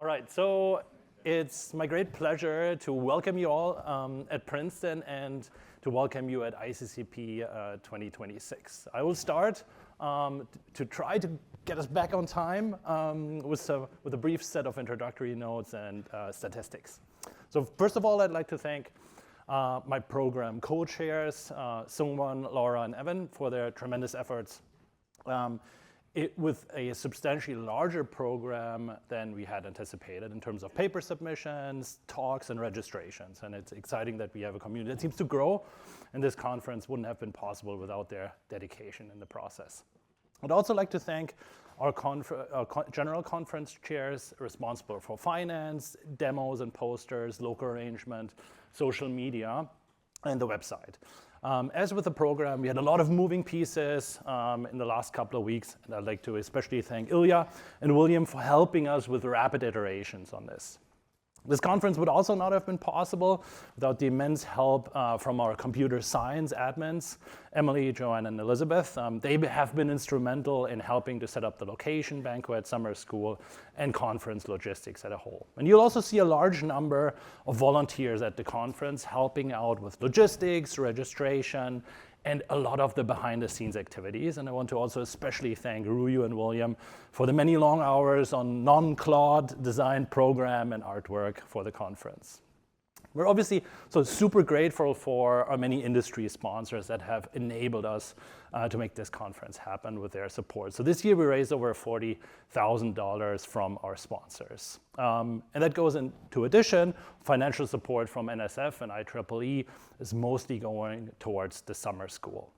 All right, so it's my great pleasure to welcome you all at Princeton and to welcome you at ICCP 2026. I will start to try to get us back on time with a brief set of introductory notes and statistics. So first of all, I'd like to thank my program co-chairs, Sungwon, Laura, and Evan, for their tremendous efforts. With a substantially larger program than we had anticipated in terms of paper submissions, talks, and registrations. And it's exciting that we have a community that seems to grow, and this conference wouldn't have been possible without their dedication in the process. I'd also like to thank our general conference chairs responsible for finance, demos and posters, local arrangement, social media, and the website. As with the program, we had a lot of moving pieces in the last couple of weeks, and I'd like to especially thank Ilya and William for helping us with rapid iterations on this. This conference would also not have been possible without the immense help from our computer science admins, Emily, Joanne, and Elizabeth. They have been instrumental in helping to set up the location, banquet, summer school, and conference logistics as a whole. And you'll also see a large number of volunteers at the conference helping out with logistics, registration, and a lot of the behind-the-scenes activities. And I want to also especially thank Ruyu and William for the many long hours on non-Claude design program and artwork for the conference. We're obviously super grateful for our many industry sponsors that have enabled us to make this conference happen with their support. So this year we raised over $40,000 from our sponsors. And that goes into addition, financial support from NSF and IEEE is mostly going towards the summer school.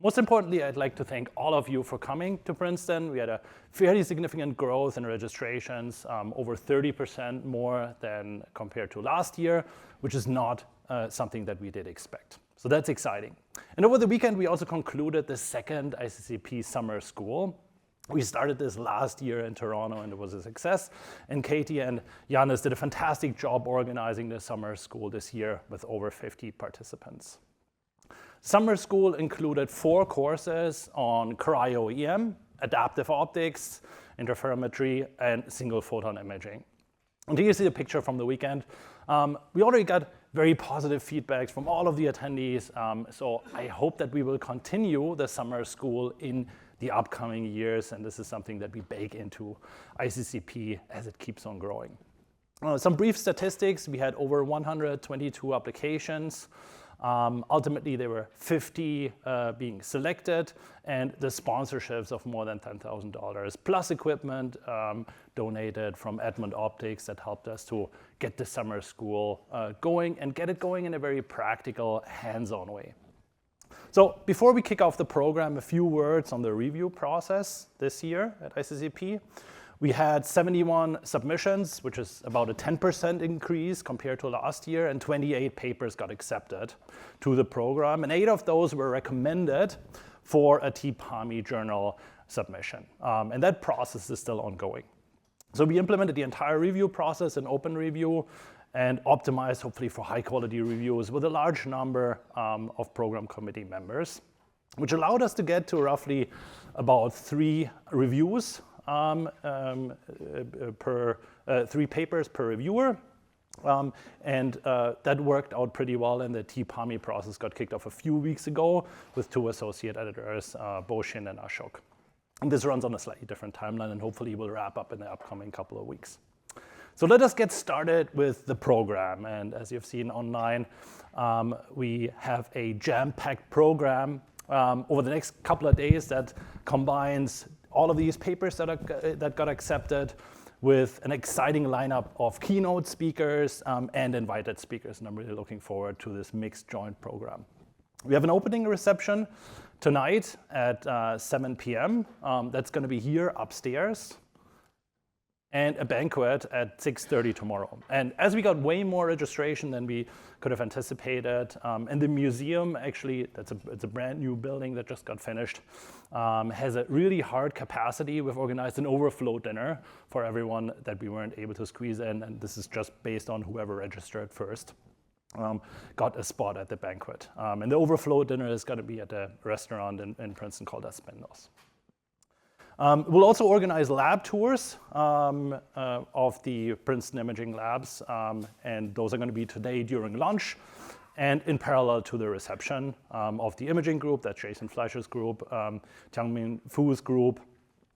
Most importantly, I'd like to thank all of you for coming to Princeton. We had a fairly significant growth in registrations, over 30% more than compared to last year, which is not something that we did expect. So that's exciting. And over the weekend, we also concluded the second ICCP summer school. We started this last year in Toronto, and it was a success. And Katie and Janis did a fantastic job organizing the summer school this year with over 50 participants. Summer school included 4 courses on cryo-EM, adaptive optics, interferometry, and single photon imaging. And here you see a picture from the weekend. We already got very positive feedbacks from all of the attendees, so I hope that we will continue the summer school in the upcoming years, and this is something that we bake into ICCP as it keeps on growing. Some brief statistics: we had over 122 applications. Ultimately, there were 50 being selected, and the sponsorships of more than $10,000, plus equipment donated from Edmund Optics that helped us to get the summer school going and get it going in a very practical, hands-on way. So before we kick off the program, a few words on the review process this year at ICCP. We had 71 submissions, which is about a 10% increase compared to last year, and 28 papers got accepted to the program, and 8 of those were recommended for a TPAMI journal submission, and that process is still ongoing. So we implemented the entire review process in open review and optimized, hopefully, for high-quality reviews with a large number of program committee members, which allowed us to get to roughly about 3 reviews 3 papers per reviewer, and that worked out pretty well, and the TPAMI process got kicked off a few weeks ago with 2 associate editors, Boshin and Ashok. And this runs on a slightly different timeline, and hopefully will wrap up in the upcoming couple of weeks. So let us get started with the program, and as you've seen online, we have a jam-packed program over the next couple of days that combines all of these papers that got accepted with an exciting lineup of keynote speakers and invited speakers. And I'm really looking forward to this mixed joint program. We have an opening reception tonight at 7 p.m. That's going to be here upstairs, and a banquet at 6:30 tomorrow. And as we got way more registration than we could have anticipated, and the museum, actually, it's a brand new building that just got finished, has a really hard capacity. We've organized an overflow dinner for everyone that we weren't able to squeeze in, and this is just based on whoever registered first. Got a spot at the banquet. And the overflow dinner is going to be at a restaurant in Princeton called Aspendos. We'll also organize lab tours of the Princeton imaging labs, and those are going to be today during lunch and in parallel to the reception of the imaging group, that's Jason Fleischer's group, Tiangmin Fu's group,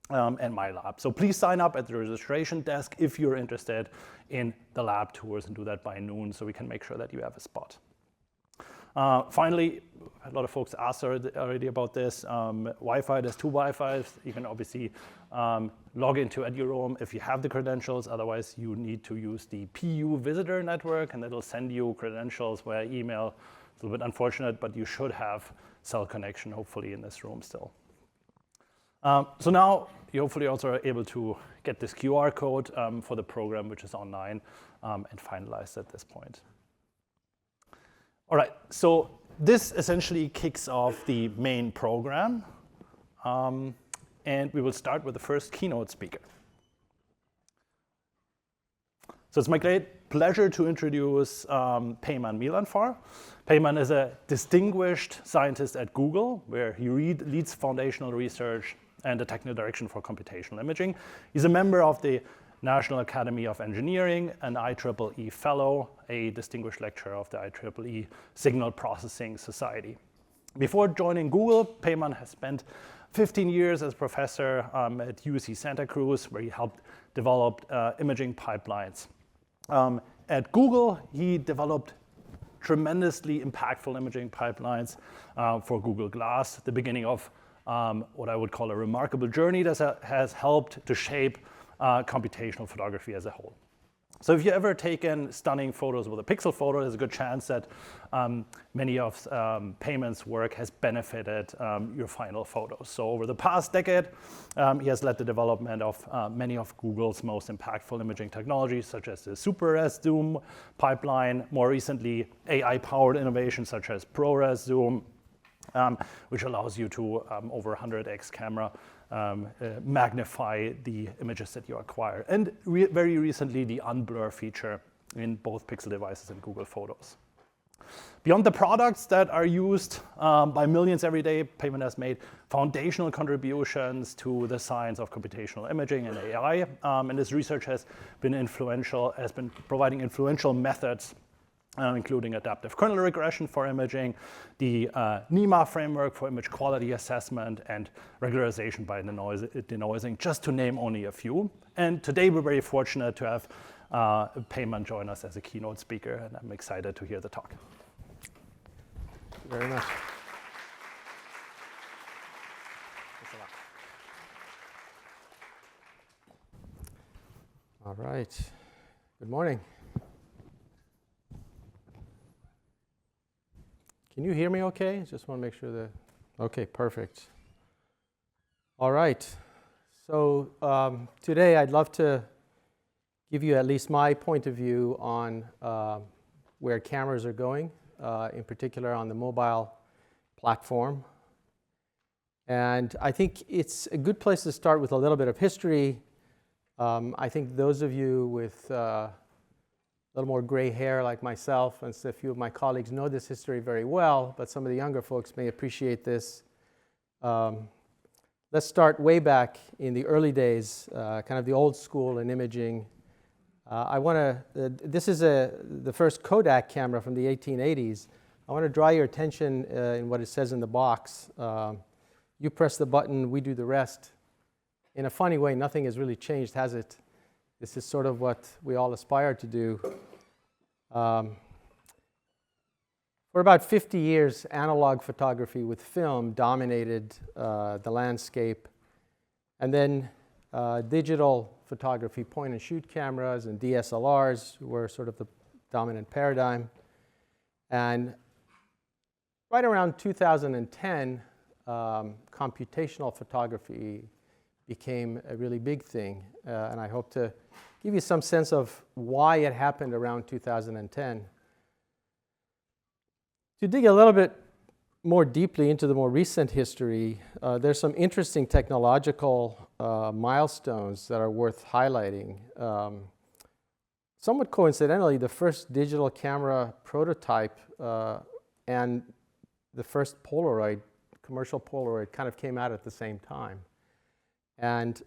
and my lab. So please sign up at the registration desk if you're interested in the lab tours, and do that by noon so we can make sure that you have a spot. Finally, a lot of folks asked already about this. Wi-Fi, there's 2 Wi-Fis. You can obviously log into at your own if you have the credentials. Otherwise, you need to use the PU visitor network, and it'll send you credentials via email. It's a little bit unfortunate, but you should have cell connection, hopefully, in this room still. So now you hopefully also are able to get this QR code for the program, which is online and finalized at this point. All right, so this essentially kicks off the main program, and we will start with the first keynote speaker. So it's my great pleasure to introduce Peyman Milanfar. Peyman is a distinguished scientist at Google, where he leads foundational research and the technical direction for computational imaging. He's a member of the National Academy of Engineering, an IEEE Fellow, a distinguished lecturer of the IEEE Signal Processing Society. Before joining Google, Peyman has spent 15 years as professor at UC Santa Cruz, where he helped develop imaging pipelines. At Google, he developed tremendously impactful imaging pipelines for Google Glass, the beginning of what I would call a remarkable journey that has helped to shape computational photography as a whole. So if you've ever taken stunning photos with a pixel photo, there's a good chance that many of Peyman's work has benefited your final photos. So over the past decade, he has led the development of many of Google's most impactful imaging technologies, such as the SuperRes Zoom pipeline, more recently AI-powered innovations such as ProRes Zoom, which allows you to, over 100x camera, magnify the images that you acquire. And very recently, the unblur feature in both Pixel devices and Google Photos. Beyond the products that are used by millions every day, Peyman has made foundational contributions to the science of computational imaging and AI. And his research has been providing influential methods, including adaptive kernel regression for imaging, the NEMA framework for image quality assessment, and regularization by denoising, just to name only a few. And today we're very fortunate to have Peyman join us as a keynote speaker, and I'm excited to hear the talk. Thank you very much. All right. Good morning. Can you hear me okay? Just want to make sure that, okay, perfect. All right. So today I'd love to give you at least my point of view on where cameras are going, in particular on the mobile platform. And I think it's a good place to start with a little bit of history. I think those of you with a little more gray hair like myself, and so a few of my colleagues know this history very well, but some of the younger folks may appreciate this. Let's start way back in the early days, kind of the old school in imaging. This is the first Kodak camera from the 1880s. I want to draw your attention in what it says in the box. You press the button, we do the rest. In a funny way, nothing has really changed, has it? This is sort of what we all aspire to do. For about 50 years, analog photography with film dominated the landscape. And then digital photography, point and shoot cameras and DSLRs were sort of the dominant paradigm. And right around 2010, computational photography became a really big thing. And I hope to give you some sense of why it happened around 2010. To dig a little bit more deeply into the more recent history, there's some interesting technological milestones that are worth highlighting. Somewhat coincidentally, the first digital camera prototype and the first Polaroid, commercial Polaroid, kind of came out at the same time. And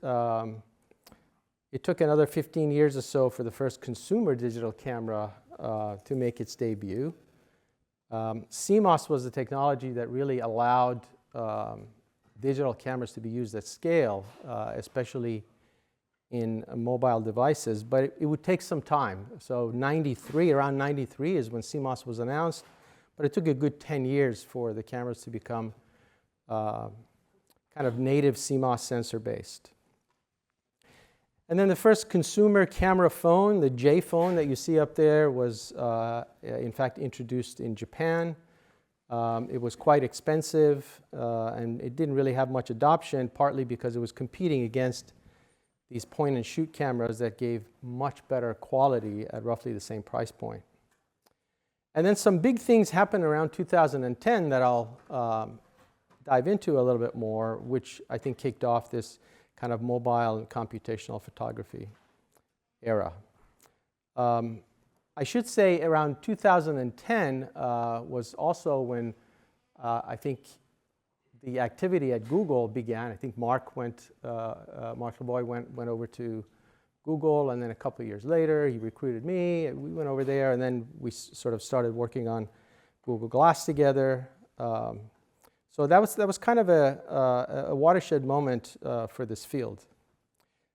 it took another 15 years or so for the first consumer digital camera to make its debut. CMOS was the technology that really allowed digital cameras to be used at scale, especially in mobile devices, but it would take some time. So around 93 is when CMOS was announced, but it took a good 10 years for the cameras to become kind of native CMOS sensor based. And then the first consumer camera phone, the J phone that you see up there, was in fact introduced in Japan. It was quite expensive and it didn't really have much adoption, partly because it was competing against these point and shoot cameras that gave much better quality at roughly the same price point. And then some big things happened around 2010 that I'll dive into a little bit more, which I think kicked off this kind of mobile and computational photography era. I should say around 2010 was also when I think the activity at Google began. I think Mark LeBoy went over to Google, and then a couple of years later, he recruited me. We went over there, and then we sort of started working on Google Glass together. So that was kind of a watershed moment for this field.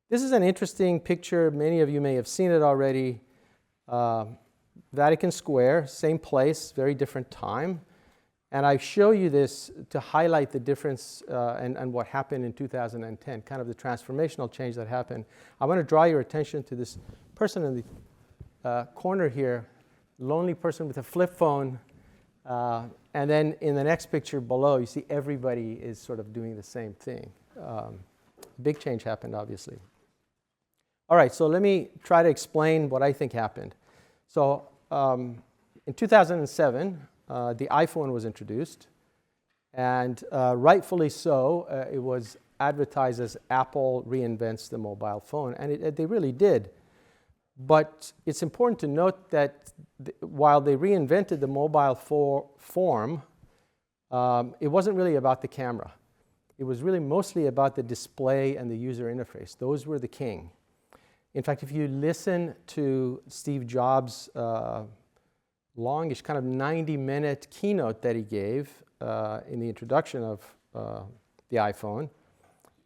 This is an interesting picture. Many of you may have seen it already. Vatican Square, same place, very different time. And I show you this to highlight the difference and what happened in 2010, kind of the transformational change that happened. I want to draw your attention to this person in the corner here, lonely person with a flip phone. And then in the next picture below, you see everybody is sort of doing the same thing. Big change happened, obviously. All right, so let me try to explain what I think happened. So in 2007, the iPhone was introduced, and rightfully so, it was advertised as Apple reinvents the mobile phone, and they really did. But it's important to note that while they reinvented the mobile form, it wasn't really about the camera. It was really mostly about the display and the user interface. Those were the king. In fact, if you listen to Steve Jobs' longish, kind of 90-minute keynote that he gave in the introduction of the iPhone,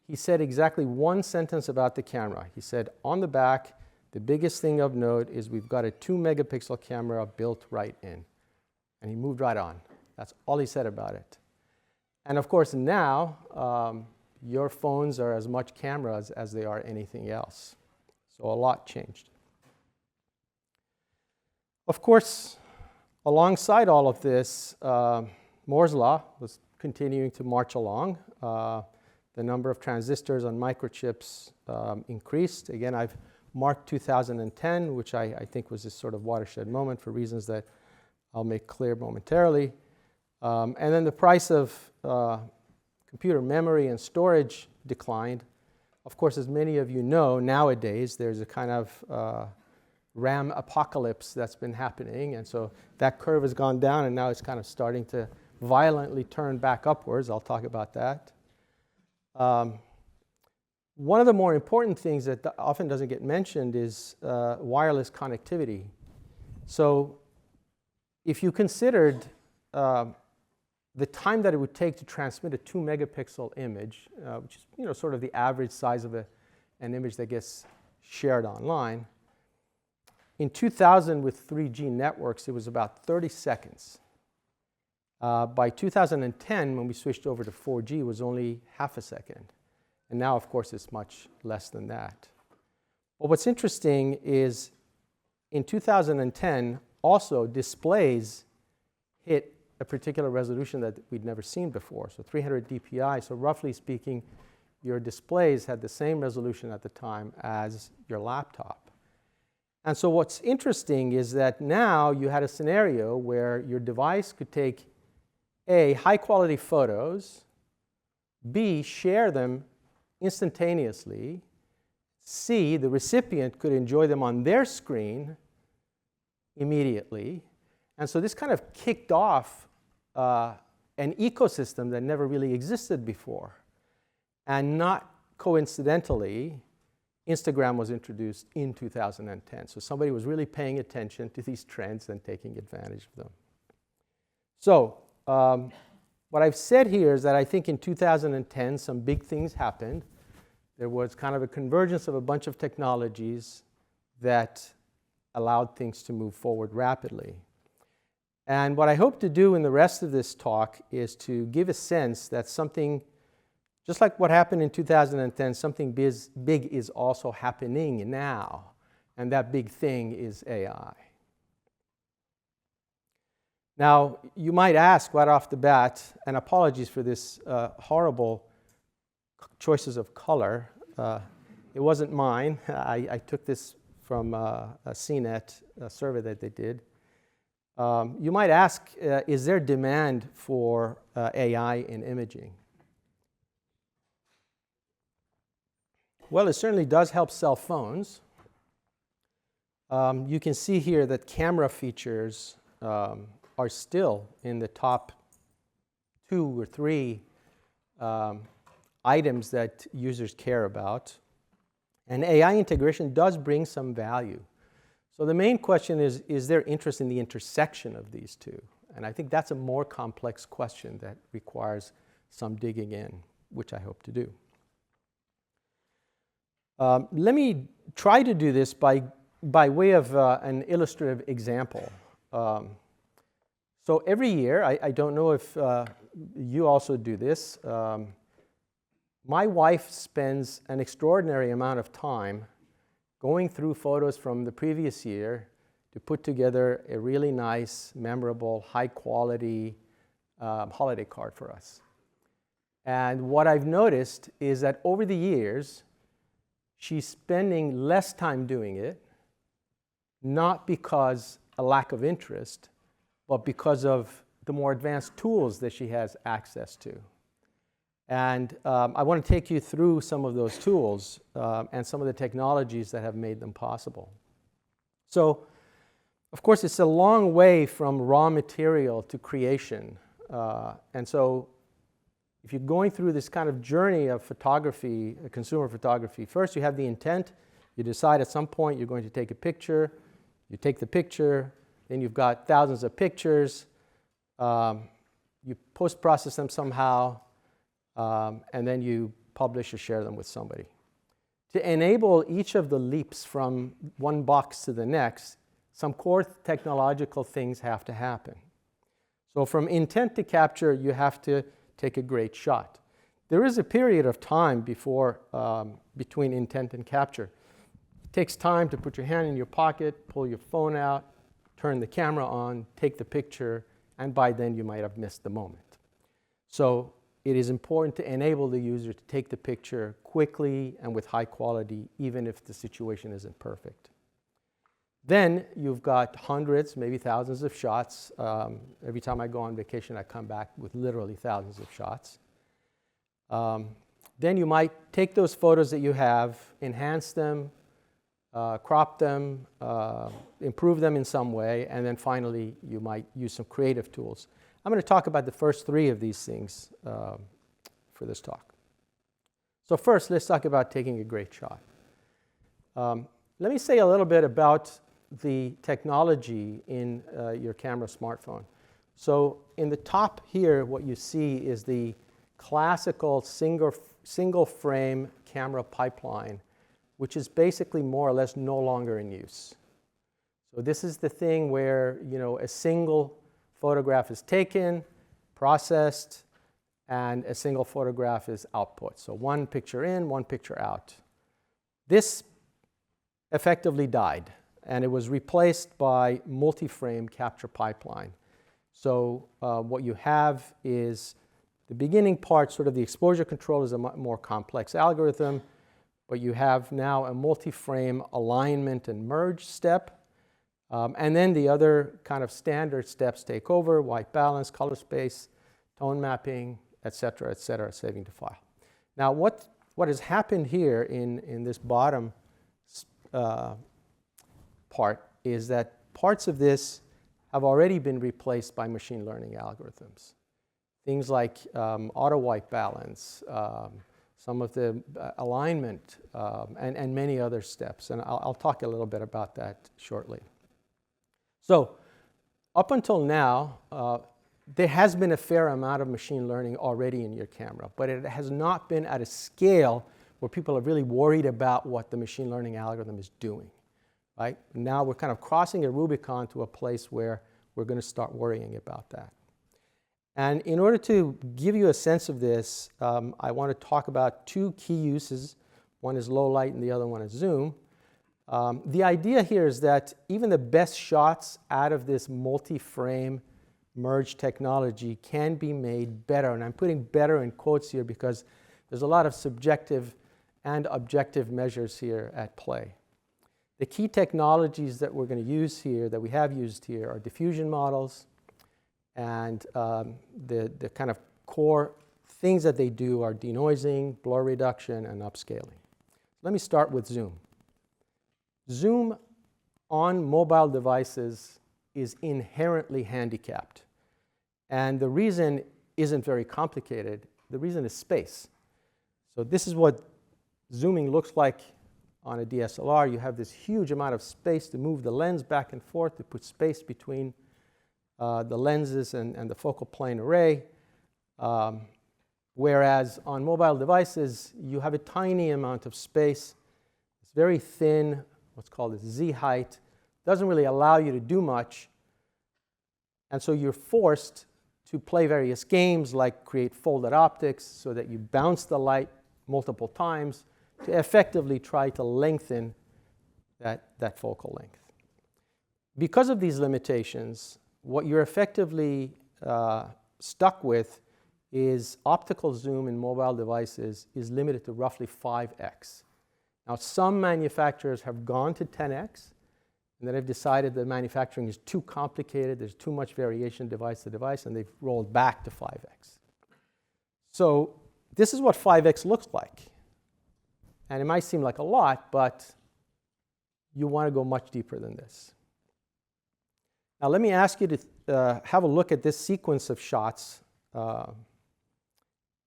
he said exactly one sentence about the camera. He said, on the back, the biggest thing of note is we've got a 2-megapixel camera built right in. And he moved right on. That's all he said about it. And of course, now, your phones are as much cameras as they are anything else. So a lot changed. Of course, alongside all of this, Moore's Law was continuing to march along. The number of transistors on microchips increased. Again, I've marked 2010, which I think was this sort of watershed moment for reasons that I'll make clear momentarily. And then the price of computer memory and storage declined. Of course, as many of you know, nowadays there's a kind of RAM apocalypse that's been happening, and so that curve has gone down, and now it's kind of starting to violently turn back upwards. I'll talk about that. One of the more important things that often doesn't get mentioned is wireless connectivity. So if you considered the time that it would take to transmit a 2-megapixel image, which is sort of the average size of an image that gets shared online, in 2000 with 3G networks, it was about 30 seconds. By 2010, when we switched over to 4G, it was only half a second. And now, of course, it's much less than that. But what's interesting is in 2010, also displays hit a particular resolution that we'd never seen before, so 300 dpi. So roughly speaking, your displays had the same resolution at the time as your laptop. And so what's interesting is that now you had a scenario where your device could take A, high-quality photos, B, share them instantaneously, C, the recipient could enjoy them on their screen immediately. And so this kind of kicked off an ecosystem that never really existed before. And not coincidentally, Instagram was introduced in 2010. So somebody was really paying attention to these trends and taking advantage of them. So what I've said here is that I think in 2010 some big things happened. There was kind of a convergence of a bunch of technologies that allowed things to move forward rapidly. And what I hope to do in the rest of this talk is to give a sense that something, just like what happened in 2010, something big is also happening now. And that big thing is AI. Now, you might ask right off the bat, and apologies for this horrible choices of color. It wasn't mine. I took this from a CNET survey that they did. You might ask, is there demand for AI in imaging? Well, it certainly does help sell phones. You can see here that camera features are still in the top 2 or 3 items that users care about. And AI integration does bring some value. So the main question is there interest in the intersection of these two? And I think that's a more complex question that requires some digging in, which I hope to do. Let me try to do this by way of an illustrative example. So every year, I don't know if you also do this, my wife spends an extraordinary amount of time going through photos from the previous year to put together a really nice, memorable, high-quality holiday card for us. And what I've noticed is that over the years, she's spending less time doing it, not because a lack of interest, but because of the more advanced tools that she has access to. And I want to take you through some of those tools and some of the technologies that have made them possible. So, of course, it's a long way from raw material to creation. And so if you're going through this kind of journey of photography, consumer photography, first you have the intent. You decide at some point you're going to take a picture. You take the picture. Then you've got thousands of pictures. You post-process them somehow. And then you publish or share them with somebody. To enable each of the leaps from one box to the next, some core technological things have to happen. So from intent to capture, you have to take a great shot. There is a period of time between intent and capture. It takes time to put your hand in your pocket, pull your phone out, turn the camera on, take the picture, and by then you might have missed the moment. So it is important to enable the user to take the picture quickly and with high quality, even if the situation isn't perfect. Then you've got hundreds, maybe thousands of shots. Every time I go on vacation, I come back with literally thousands of shots. Then you might take those photos that you have, enhance them, crop them, improve them in some way, and then finally you might use some creative tools. I'm going to talk about the first 3 of these things for this talk. So first, let's talk about taking a great shot. Let me say a little bit about the technology in your camera smartphone. So in the top here, what you see is the classical single frame camera pipeline, which is basically more or less no longer in use. So this is the thing where, a single photograph is taken, processed, and a single photograph is output. So one picture in, one picture out. This effectively died, and it was replaced by multi-frame capture pipeline. So what you have is the beginning part, sort of the exposure control, is a much more complex algorithm, but you have now a multi-frame alignment and merge step. And then the other kind of standard steps take over: white balance, color space, tone mapping, et cetera, saving to file. Now, what has happened here in this bottom part is that parts of this have already been replaced by machine learning algorithms. Things like auto white balance, some of the alignment, and many other steps. And I'll talk a little bit about that shortly. So up until now, there has been a fair amount of machine learning already in your camera, but it has not been at a scale where people are really worried about what the machine learning algorithm is doing, right? Now we're kind of crossing a Rubicon to a place where we're going to start worrying about that. And in order to give you a sense of this, I want to talk about two key uses. One is low light and the other one is zoom. The idea here is that even the best shots out of this multi-frame merge technology can be made better. And I'm putting better in quotes here because there's a lot of subjective and objective measures here at play. The key technologies that we're going to use here, that we have used here, are diffusion models, and the kind of core things that they do are denoising, blur reduction, and upscaling. Let me start with zoom. Zoom on mobile devices is inherently handicapped. And the reason isn't very complicated. The reason is space. So this is what zooming looks like on a DSLR. You have this huge amount of space to move the lens back and forth, to put space between the lenses and the focal plane array. Whereas on mobile devices, you have a tiny amount of space. It's very thin, what's called a Z height. Doesn't really allow you to do much. And so you're forced to play various games like create folded optics so that you bounce the light multiple times to effectively try to lengthen that focal length. Because of these limitations, what you're effectively stuck with is optical zoom in mobile devices is limited to roughly 5x. Now, some manufacturers have gone to 10x, and then they've decided that manufacturing is too complicated, there's too much variation device to device, and they've rolled back to 5x. So this is what 5x looks like. And it might seem like a lot, but you want to go much deeper than this. Now let me ask you to have a look at this sequence of shots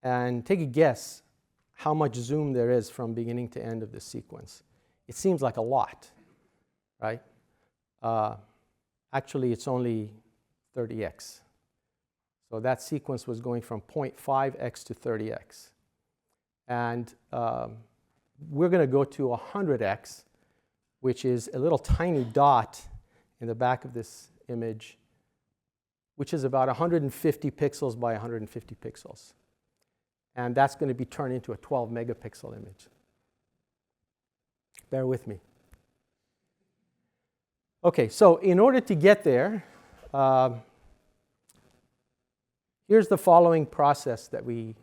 and take a guess how much zoom there is from beginning to end of this sequence. It seems like a lot, right? Actually, it's only 30x. So that sequence was going from 0.5x to 30x. And we're going to go to 100x, which is a little tiny dot in the back of this image, which is about 150 pixels by 150 pixels. And that's going to be turned into a 12 megapixel image. Bear with me. Okay, so in order to get there, here's the following process that we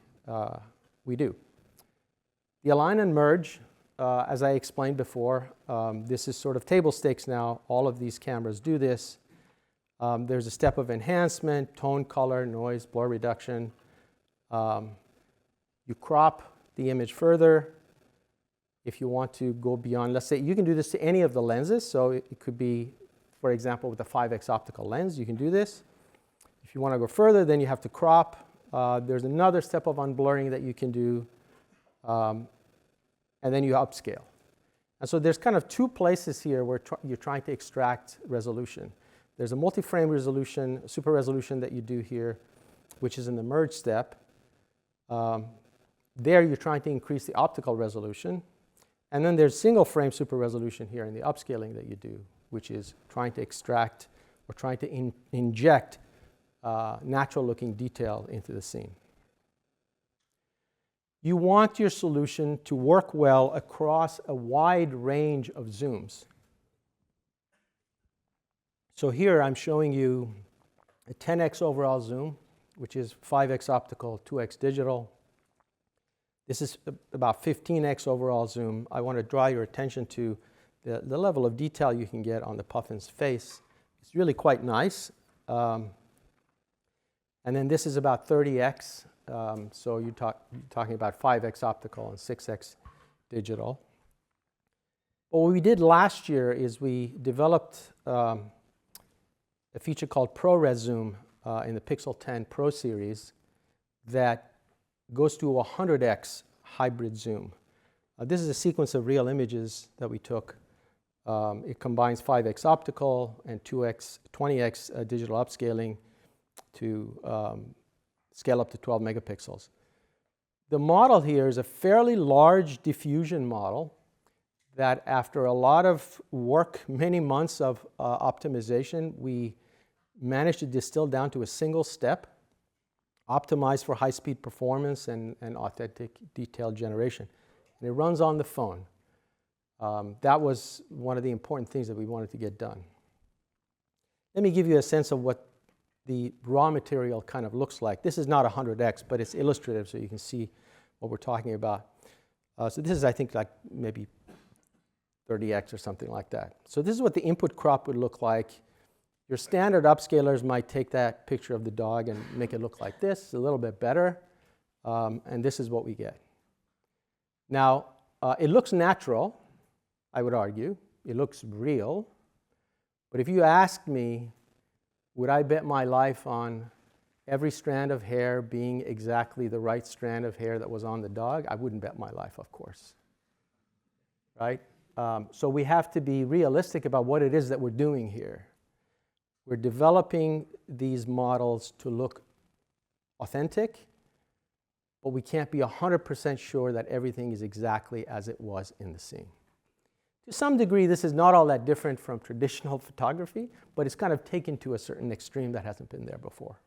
do. The align and merge, as I explained before, this is sort of table stakes now. All of these cameras do this. There's a step of enhancement, tone, color, noise, blur reduction. You crop the image further. If you want to go beyond, let's say you can do this to any of the lenses. So it could be, for example, with a 5x optical lens, you can do this. If you want to go further, then you have to crop. There's another step of unblurring that you can do. And then you upscale. And so there's kind of two places here where you're trying to extract resolution. There's a multi-frame resolution, super resolution that you do here, which is in the merge step. There you're trying to increase the optical resolution. And then there's single frame super resolution here in the upscaling that you do, which is trying to extract or trying to inject natural looking detail into the scene. You want your solution to work well across a wide range of zooms. So here I'm showing you a 10x overall zoom, which is 5x optical, 2x digital. This is about 15x overall zoom. I want to draw your attention to the level of detail you can get on the puffin's face. It's really quite nice. And then this is about 30x. So you're talking about 5x optical and 6x digital. But what we did last year is we developed a feature called ProRes Zoom in the Pixel 10 Pro series that goes to 100x hybrid zoom. This is a sequence of real images that we took. It combines 5x optical and 20x digital upscaling to scale up to 12 megapixels. The model here is a fairly large diffusion model that after a lot of work, many months of optimization, we managed to distill down to a single step, optimized for high-speed performance and authentic detail generation. And it runs on the phone. That was one of the important things that we wanted to get done. Let me give you a sense of what the raw material kind of looks like. This is not 100x, but it's illustrative so you can see what we're talking about. So this is, I think, like maybe 30x or something like that. So this is what the input crop would look like. Your standard upscalers might take that picture of the dog and make it look like this, a little bit better. And this is what we get. Now, it looks natural, I would argue. It looks real. But if you asked me, would I bet my life on every strand of hair being exactly the right strand of hair that was on the dog? I wouldn't bet my life, of course. Right? So we have to be realistic about what it is that we're doing here. We're developing these models to look authentic, but we can't be 100% sure that everything is exactly as it was in the scene. To some degree, this is not all that different from traditional photography, but it's kind of taken to a certain extreme that hasn't been there before.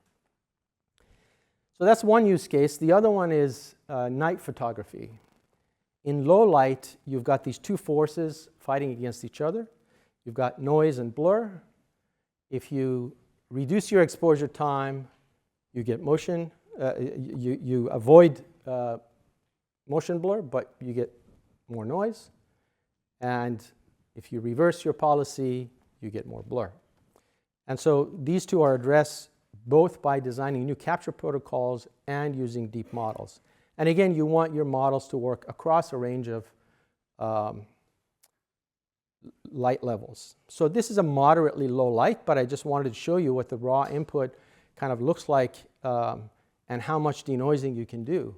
So that's one use case. The other one is night photography. In low light, you've got these two forces fighting against each other. You've got noise and blur. If you reduce your exposure time, you get motion. You avoid motion blur, but you get more noise. And if you reverse your policy, you get more blur. And so these two are addressed both by designing new capture protocols and using deep models. And again, you want your models to work across a range of light levels. So this is a moderately low light, but I just wanted to show you what the raw input kind of looks like and how much denoising you can do.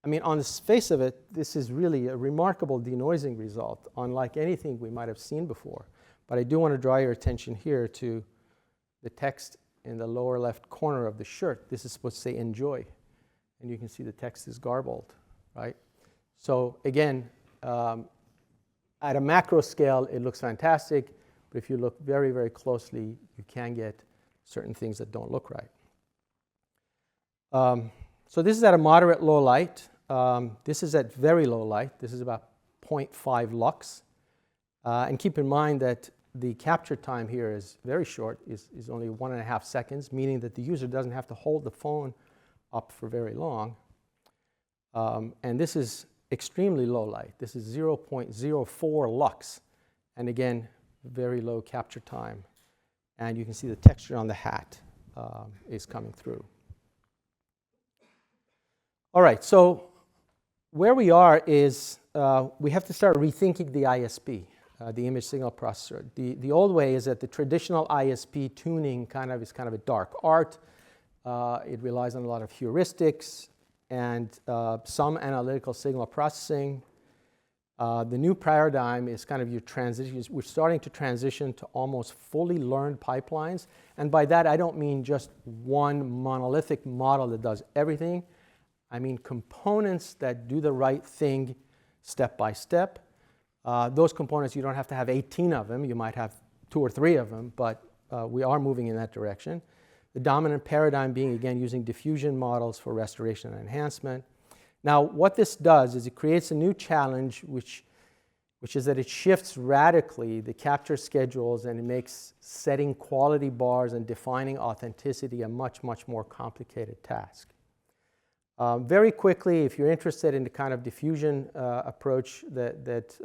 I mean, on the face of it, this is really a remarkable denoising result, unlike anything we might have seen before. But I do want to draw your attention here to the text in the lower left corner of the shirt. This is supposed to say enjoy. And you can see the text is garbled, right? So again, at a macro scale, it looks fantastic. But if you look very, very closely, you can get certain things that don't look right. So this is at a moderate low light. This is at very low light. This is about 0.5 lux. And keep in mind that the capture time here is very short, is only 1.5 seconds, meaning that the user doesn't have to hold the phone up for very long. And this is extremely low light. This is 0.04 lux. And again, very low capture time. And you can see the texture on the hat is coming through. All right, so where we are is we have to start rethinking the ISP, the image signal processor. The old way is that the traditional ISP tuning is kind of a dark art. It relies on a lot of heuristics and some analytical signal processing. The new paradigm is kind of your transition. We're starting to transition to almost fully learned pipelines. And by that, I don't mean just one monolithic model that does everything. I mean components that do the right thing step by step. Those components, you don't have to have 18 of them. You might have 2 or 3 of them, but we are moving in that direction. The dominant paradigm being, again, using diffusion models for restoration and enhancement. Now, what this does is it creates a new challenge, which is that it shifts radically the capture schedules, and it makes setting quality bars and defining authenticity a much, much more complicated task. Very quickly, if you're interested in the kind of diffusion approach that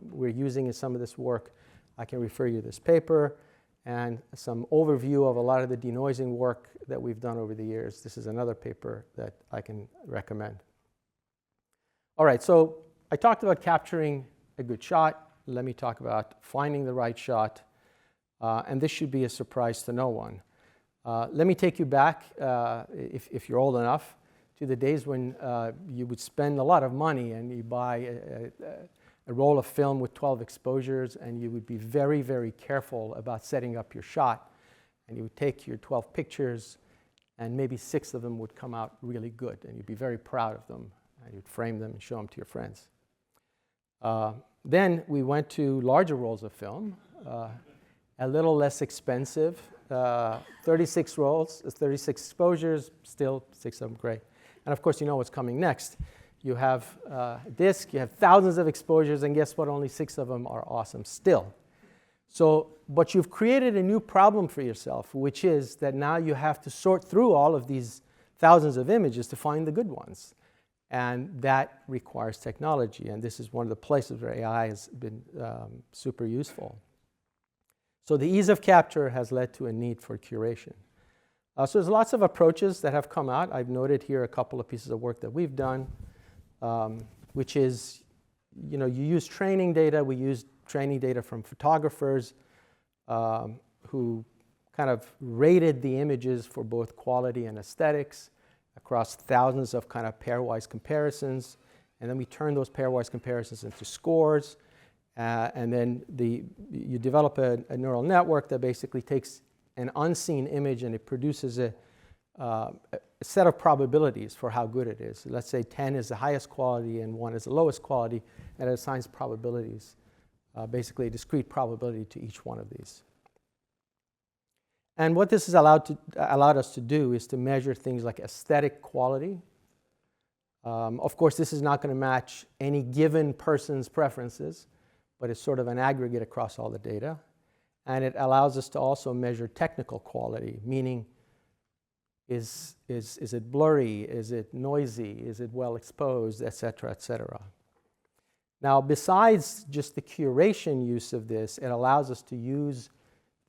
we're using in some of this work, I can refer you to this paper and some overview of a lot of the denoising work that we've done over the years. This is another paper that I can recommend. All right, so I talked about capturing a good shot. Let me talk about finding the right shot. And this should be a surprise to no one. Let me take you back, if you're old enough, to the days when you would spend a lot of money and you buy a roll of film with 12 exposures, and you would be very, very careful about setting up your shot. And you would take your 12 pictures, and maybe 6 of them would come out really good, and you'd be very proud of them, and you'd frame them and show them to your friends. Then we went to larger rolls of film, a little less expensive, 36 rolls, 36 exposures, still 6 of them great. And of course, you know what's coming next. You have a disc, you have thousands of exposures, and guess what? Only 6 of them are awesome still. So, but you've created a new problem for yourself, which is that now you have to sort through all of these thousands of images to find the good ones. And that requires technology, and this is one of the places where AI has been super useful. So the ease of capture has led to a need for curation. So there's lots of approaches that have come out. I've noted here a couple of pieces of work that we've done, which is, you use training data. We use training data from photographers who kind of rated the images for both quality and aesthetics across thousands of kind of pairwise comparisons. And then we turn those pairwise comparisons into scores. And then you develop a neural network that basically takes an unseen image and it produces a set of probabilities for how good it is. Let's say 10 is the highest quality and 1 is the lowest quality, and it assigns probabilities, basically a discrete probability to each one of these. And what this has allowed us to do is to measure things like aesthetic quality. Of course, this is not going to match any given person's preferences, but it's sort of an aggregate across all the data. And it allows us to also measure technical quality, meaning is it blurry, is it noisy, is it well exposed, et cetera, et cetera. Now, besides just the curation use of this, it allows us to use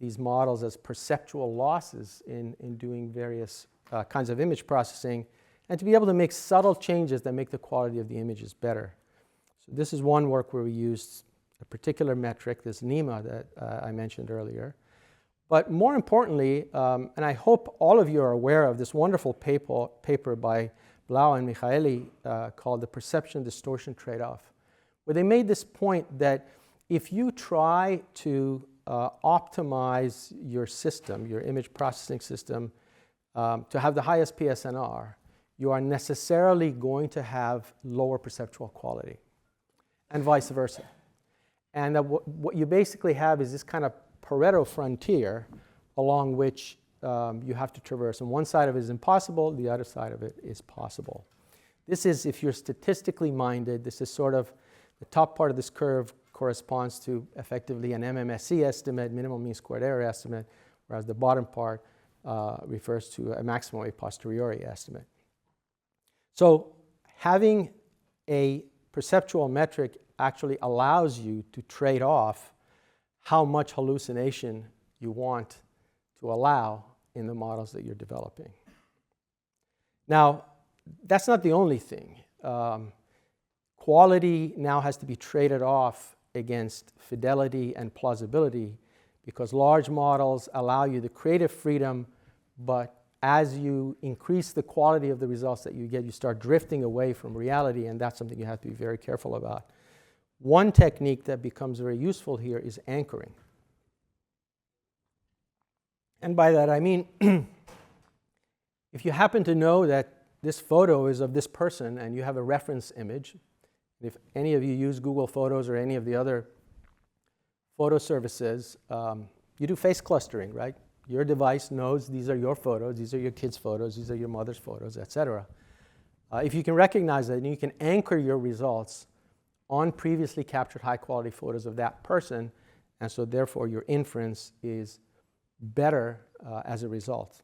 these models as perceptual losses in doing various kinds of image processing, and to be able to make subtle changes that make the quality of the images better. So this is one work where we used a particular metric, this NEMA that I mentioned earlier. But more importantly, and I hope all of you are aware of this wonderful paper by Blau and Michaeli called The Perception Distortion Trade-off, where they made this point that if you try to optimize your system, your image processing system, to have the highest PSNR, you are necessarily going to have lower perceptual quality, and vice versa. And what you basically have is this kind of Pareto frontier along which you have to traverse. And one side of it is impossible, the other side of it is possible. This is, if you're statistically minded, this is sort of the top part of this curve corresponds to effectively an MMSE estimate, minimum mean squared error estimate, whereas the bottom part refers to a maximum a posteriori estimate. So having a perceptual metric actually allows you to trade off how much hallucination you want to allow in the models that you're developing. Now, that's not the only thing. Quality now has to be traded off against fidelity and plausibility, because large models allow you the creative freedom, but as you increase the quality of the results that you get, you start drifting away from reality, and that's something you have to be very careful about. One technique that becomes very useful here is anchoring. And by that I mean, if you happen to know that this photo is of this person and you have a reference image, if any of you use Google Photos or any of the other photo services, you do face clustering, right? Your device knows these are your photos, these are your kids' photos, these are your mother's photos, etc. If you can recognize that, and you can anchor your results on previously captured high-quality photos of that person, and so therefore your inference is better as a result.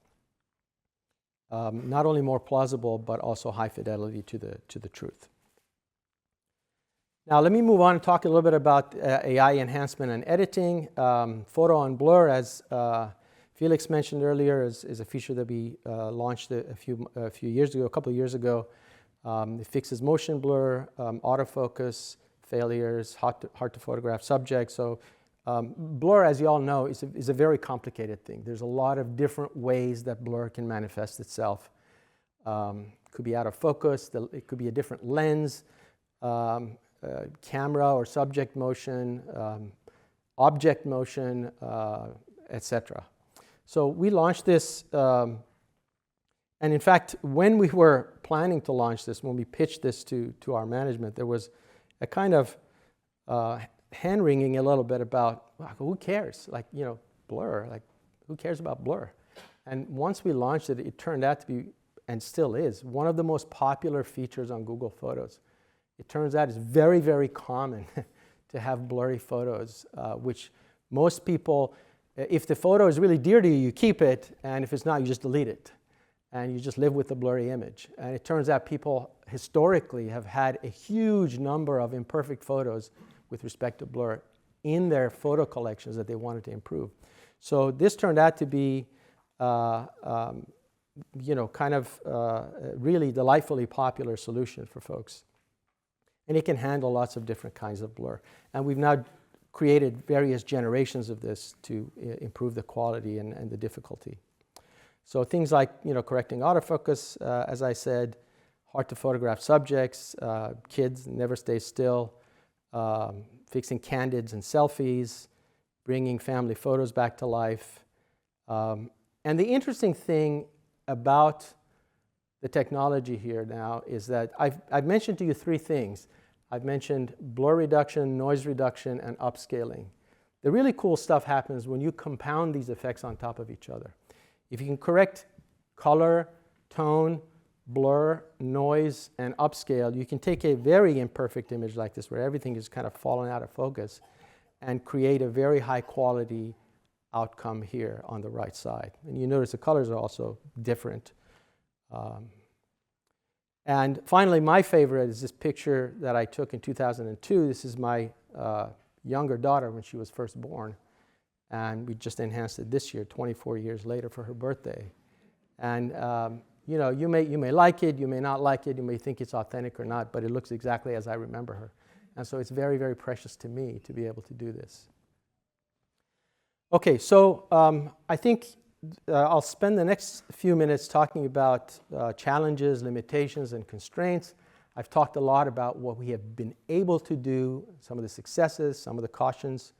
Not only more plausible, but also high fidelity to the truth. Now let me move on and talk a little bit about AI enhancement and editing. Photo on blur, as Felix mentioned earlier, is a feature that we launched a few years ago, a couple of years ago. It fixes motion blur, autofocus failures, hard to photograph subjects. So blur, as you all know, is a very complicated thing. There's a lot of different ways that blur can manifest itself. could be out of focus, it could be a different lens, camera or subject motion, object motion, etc. So we launched this, and in fact, when we were planning to launch this, when we pitched this to our management, there was a kind of hand-wringing a little bit about, well, who cares? Like, blur, like, who cares about blur? And once we launched it, it turned out to be, and still is, one of the most popular features on Google Photos. It turns out it's very, very common to have blurry photos, which most people, if the photo is really dear to you, you keep it, and if it's not, you just delete it. And you just live with the blurry image. And it turns out people historically have had a huge number of imperfect photos with respect to blur in their photo collections that they wanted to improve. So this turned out to be, really delightfully popular solution for folks. And it can handle lots of different kinds of blur. And we've now created various generations of this to improve the quality and the difficulty. So things like, correcting autofocus, as I said, hard to photograph subjects, kids never stay still, fixing candids and selfies, bringing family photos back to life. And the interesting thing about the technology here now is that I've mentioned to you three things. I've mentioned blur reduction, noise reduction, and upscaling. The really cool stuff happens when you compound these effects on top of each other. If you can correct color, tone, blur, noise, and upscale, you can take a very imperfect image like this where everything is kind of fallen out of focus and create a very high quality outcome here on the right side. And you notice the colors are also different. And finally, my favorite is this picture that I took in 2002. This is my younger daughter when she was first born. And we just enhanced it this year, 24 years later, for her birthday. And you may like it, you may not like it, you may think it's authentic or not, but it looks exactly as I remember her. And so it's very, very precious to me to be able to do this. Okay, so I think I'll spend the next few minutes talking about challenges, limitations, and constraints. I've talked a lot about what we have been able to do, some of the successes, some of the cautions.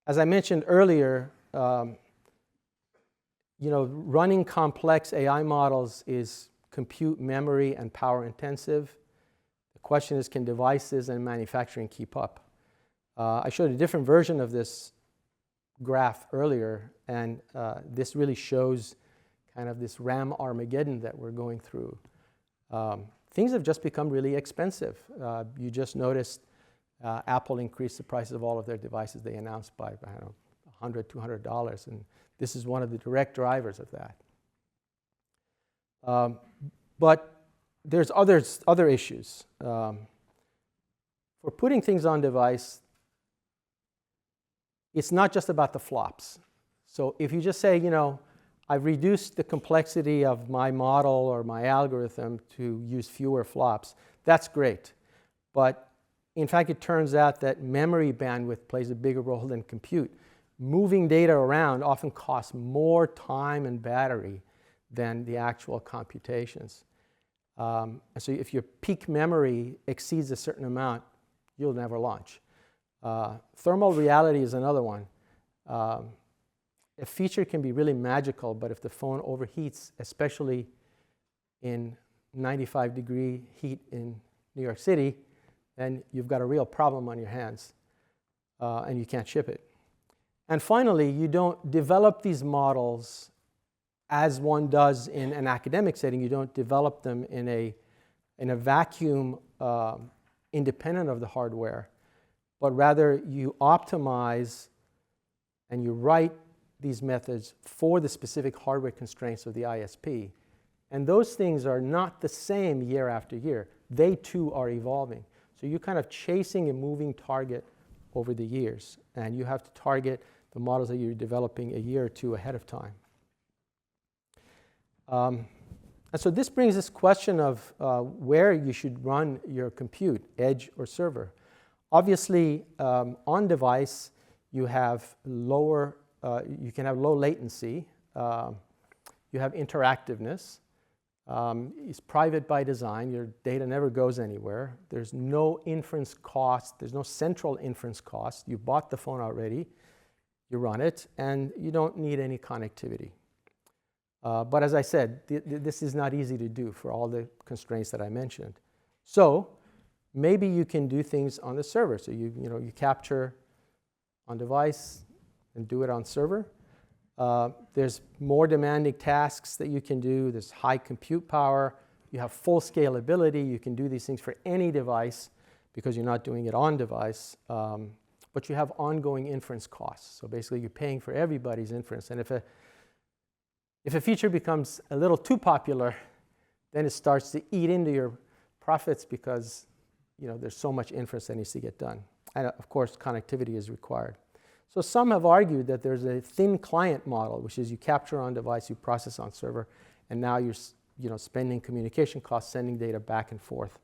As I mentioned earlier, running complex AI models is compute, memory, and power intensive. The question is, can devices and manufacturing keep up? I showed a different version of this graph earlier, and this really shows kind of this RAM Armageddon that we're going through. Things have just become really expensive. You just noticed Apple increased the prices of all of their devices they announced by, $100, $200, and this is one of the direct drivers of that. But there's other issues. For putting things on device, it's not just about the flops. So if you just say, I've reduced the complexity of my model or my algorithm to use fewer flops, that's great. But in fact, it turns out that memory bandwidth plays a bigger role than compute. Moving data around often costs more time and battery than the actual computations. And so if your peak memory exceeds a certain amount, you'll never launch. Thermal reality is another one. A feature can be really magical, but if the phone overheats, especially in 95-degree heat in New York City, then you've got a real problem on your hands, and you can't ship it. And finally, you don't develop these models as one does in an academic setting. You don't develop them in a vacuum independent of the hardware, but rather you optimize and you write these methods for the specific hardware constraints of the ISP. And those things are not the same year after year. They too are evolving. So you're kind of chasing a moving target over the years, and you have to target the models that you're developing a year or two ahead of time. And so this brings this question of where you should run your compute, edge or server. Obviously, on device, you have you can have low latency, you have interactiveness, It's private by design. Your data never goes anywhere. There's no inference cost. There's no central inference cost. You bought the phone already. You run it, and you don't need any connectivity. But as I said, this is not easy to do for all the constraints that I mentioned. So maybe you can do things on the server. So you capture on device and do it on server. There's more demanding tasks that you can do. There's high compute power. You have full scalability. You can do these things for any device because you're not doing it on device. But you have ongoing inference costs. So basically, you're paying for everybody's inference. And if a feature becomes a little too popular, then it starts to eat into your profits because there's so much inference that needs to get done. And of course, connectivity is required. So some have argued that there's a thin client model, which is you capture on device, you process on server, and now you're spending communication costs, sending data back and forth.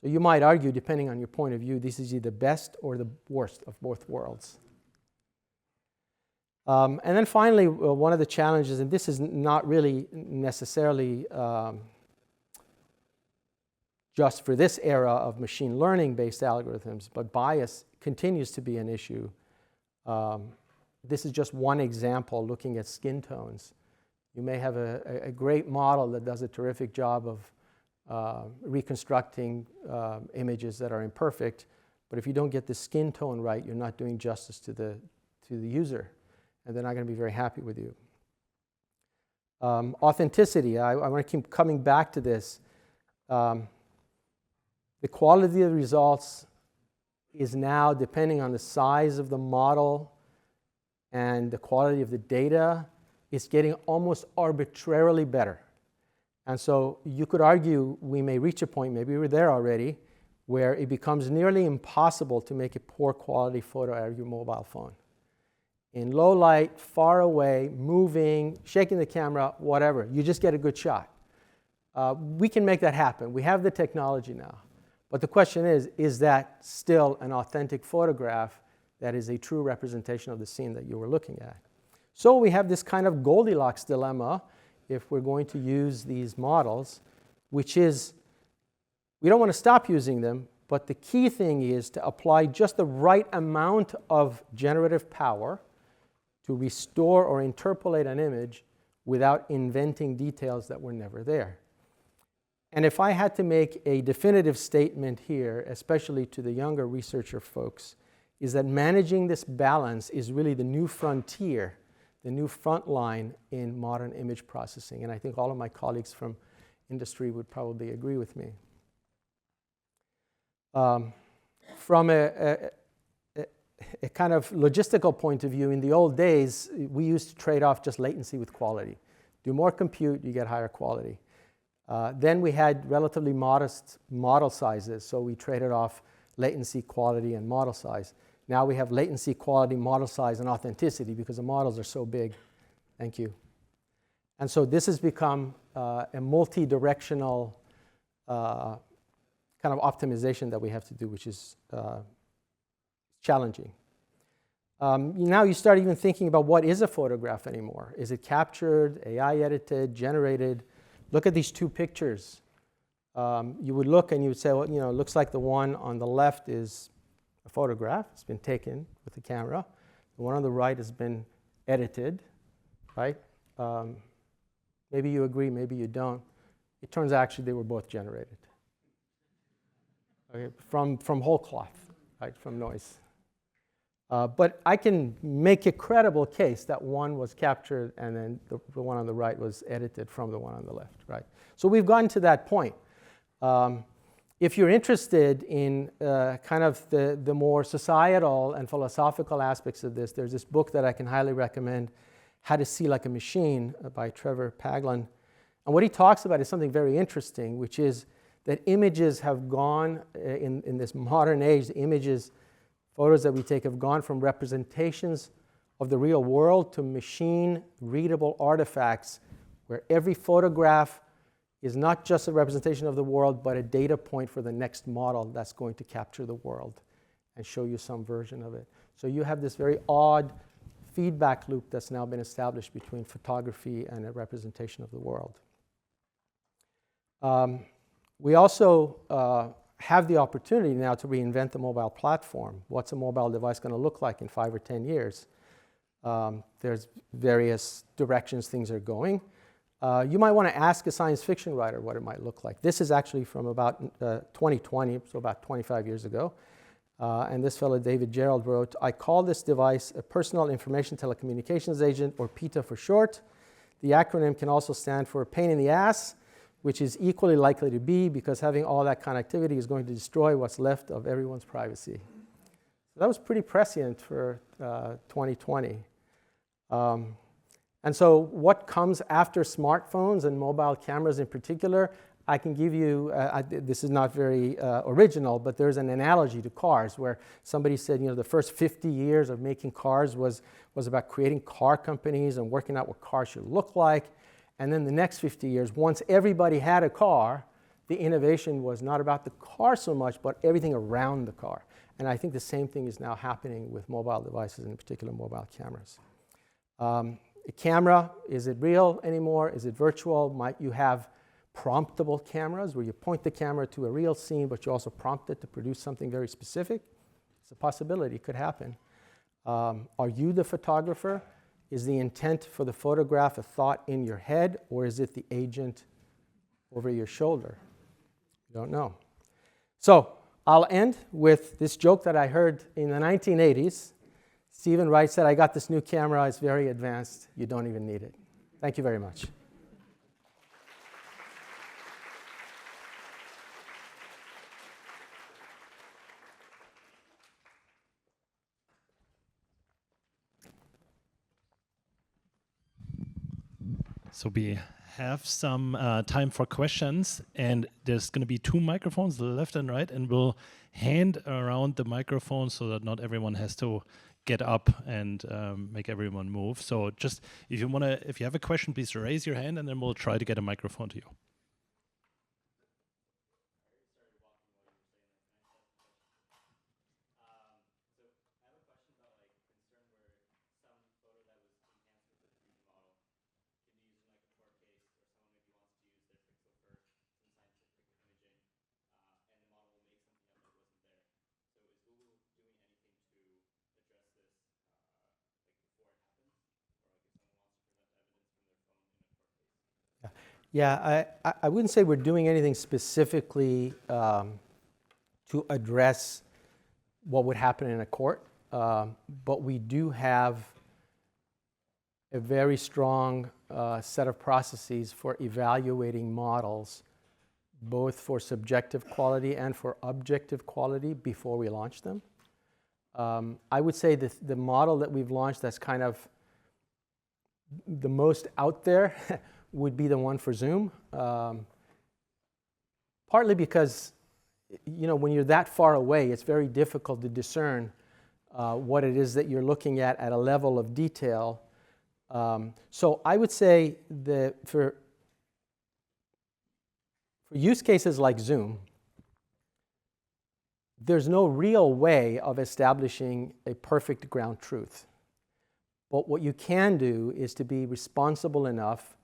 So you might argue, depending on your point of view, this is either the best or the worst of both worlds. And then finally, one of the challenges, and this is not really necessarily just for this era of machine learning-based algorithms, but bias continues to be an issue. This is just one example looking at skin tones. You may have a great model that does a terrific job of reconstructing images that are imperfect, but if you don't get the skin tone right, you're not doing justice to the user, and they're not going to be very happy with you. Authenticity, I want to keep coming back to this. The quality of the results is now, depending on the size of the model and the quality of the data, is getting almost arbitrarily better. And so you could argue we may reach a point, maybe we're there already, where it becomes nearly impossible to make a poor quality photo out of your mobile phone. In low light, far away, moving, shaking the camera, whatever, you just get a good shot. We can make that happen. We have the technology now. But the question is that still an authentic photograph that is a true representation of the scene that you were looking at? So we have this kind of Goldilocks dilemma if we're going to use these models, which is we don't want to stop using them, but the key thing is to apply just the right amount of generative power to restore or interpolate an image without inventing details that were never there. And if I had to make a definitive statement here, especially to the younger researcher folks, is that managing this balance is really the new frontier, the new front line in modern image processing. And I think all of my colleagues from industry would probably agree with me. From a kind of logistical point of view, in the old days, we used to trade off just latency with quality. Do more compute, you get higher quality. Then we had relatively modest model sizes, so we traded off latency, quality, and model size. Now we have latency, quality, model size, and authenticity because the models are so big. Thank you. And so this has become a multi-directional kind of optimization that we have to do, which is challenging. Now you start even thinking about what is a photograph anymore. Is it captured, AI edited, generated? Look at these two pictures. You would look and you would say, well, it looks like the one on the left is a photograph. It's been taken with the camera. The one on the right has been edited, right? Maybe you agree, maybe you don't. It turns out actually they were both generated. Okay, from whole cloth, right, from noise. But I can make a credible case that one was captured and then the one on the right was edited from the one on the left, right? So we've gotten to that point. If you're interested in kind of the more societal and philosophical aspects of this, there's this book that I can highly recommend, How to See Like a Machine by Trevor Paglen. And what he talks about is something very interesting, which is that images have gone, in this modern age, photos that we take have gone from representations of the real world to machine-readable artifacts where every photograph is not just a representation of the world, but a data point for the next model that's going to capture the world and show you some version of it. So you have this very odd feedback loop that's now been established between photography and a representation of the world. We also have the opportunity now to reinvent the mobile platform. What's a mobile device going to look like in 5 or 10 years? There's various directions things are going. You might want to ask a science fiction writer what it might look like. This is actually from about 2020, so about 25 years ago. And this fellow, David Gerald, wrote, "I call this device a personal information telecommunications agent, or PITA for short. The acronym can also stand for pain in the ass, which is equally likely to be because having all that connectivity is going to destroy what's left of everyone's privacy." So that was pretty prescient for 2020. And so what comes after smartphones and mobile cameras in particular, I can give you, this is not very original, but there's an analogy to cars where somebody said, the first 50 years of making cars was about creating car companies and working out what cars should look like. And then the next 50 years, once everybody had a car, the innovation was not about the car so much, but everything around the car. And I think the same thing is now happening with mobile devices, and in particular mobile cameras. A camera, is it real anymore? Is it virtual? Might you have promptable cameras where you point the camera to a real scene, but you also prompt it to produce something very specific? It's a possibility. It could happen. Are you the photographer? Is the intent for the photograph a thought in your head, or is it the agent over your shoulder? You don't know. So I'll end with this joke that I heard in the 1980s. Stephen Wright said, "I got this new camera. It's very advanced. You don't even need it." Thank you very much. So we have some time for questions, and there's going to be 2 microphones, the left and right, and we'll hand around the microphone so that not everyone has to get up and make everyone move. So just if you have a question, please raise your hand, and then we'll try to get a microphone to you. Yeah, I wouldn't say we're doing anything specifically to address what would happen in a court, but we do have a very strong set of processes for evaluating models, both for subjective quality and for objective quality before we launch them. I would say that the model that we've launched that's kind of the most out there would be the one for Zoom, partly because when you're that far away, it's very difficult to discern what it is that you're looking at a level of detail. So I would say that for use cases like Zoom, there's no real way of establishing a perfect ground truth. But what you can do is to be responsible enough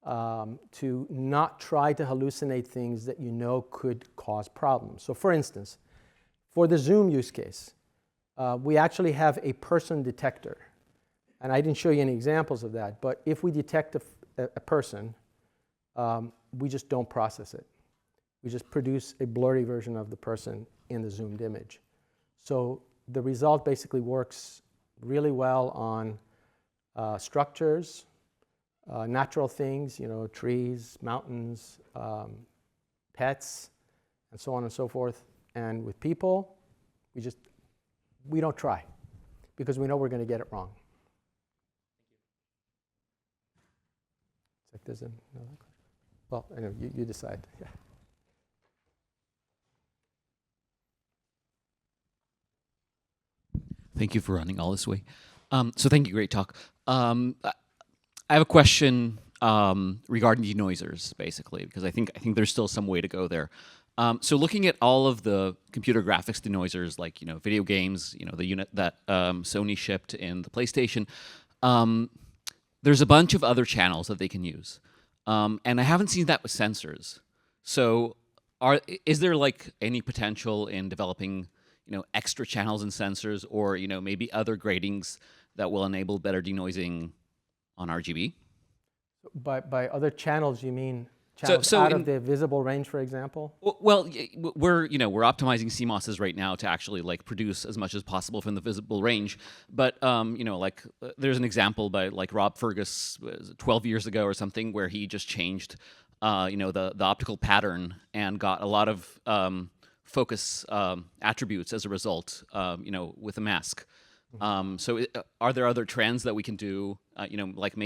to not try to hallucinate things that could cause problems. So for instance, for the Zoom use case, we actually have a person detector. And I didn't show you any examples of that, but if we detect a person, we just don't process it. We just produce a blurry version of the person in the zoomed image. So the result basically works really well on structures, natural things, trees, mountains, pets, and so on and so forth. And with people, we don't try because we know we're going to get it wrong. It's like there's another question. Well, anyway, you decide. Yeah. Thank you for running all this way. So thank you, great talk. I have a question regarding denoisers, basically, because I think there's still some way to go there. So looking at all of the computer graphics denoisers, like video games, the unit that Sony shipped in the PlayStation, there's a bunch of other channels that they can use, and I haven't seen that with sensors. So, is there like any potential in developing, extra channels and sensors, or maybe other gratings that will enable better denoising on RGB? By other channels, you mean So- channels so out in- of the visible range, for example? Well, we're optimizing CMOSs right now to actually like produce as much as possible from the visible range. But there's an example by like Rob Fergus 12 years ago or something where he just changed the optical pattern and got a lot of focus attributes as a result. With a mask. Are there other trends that we can do? Like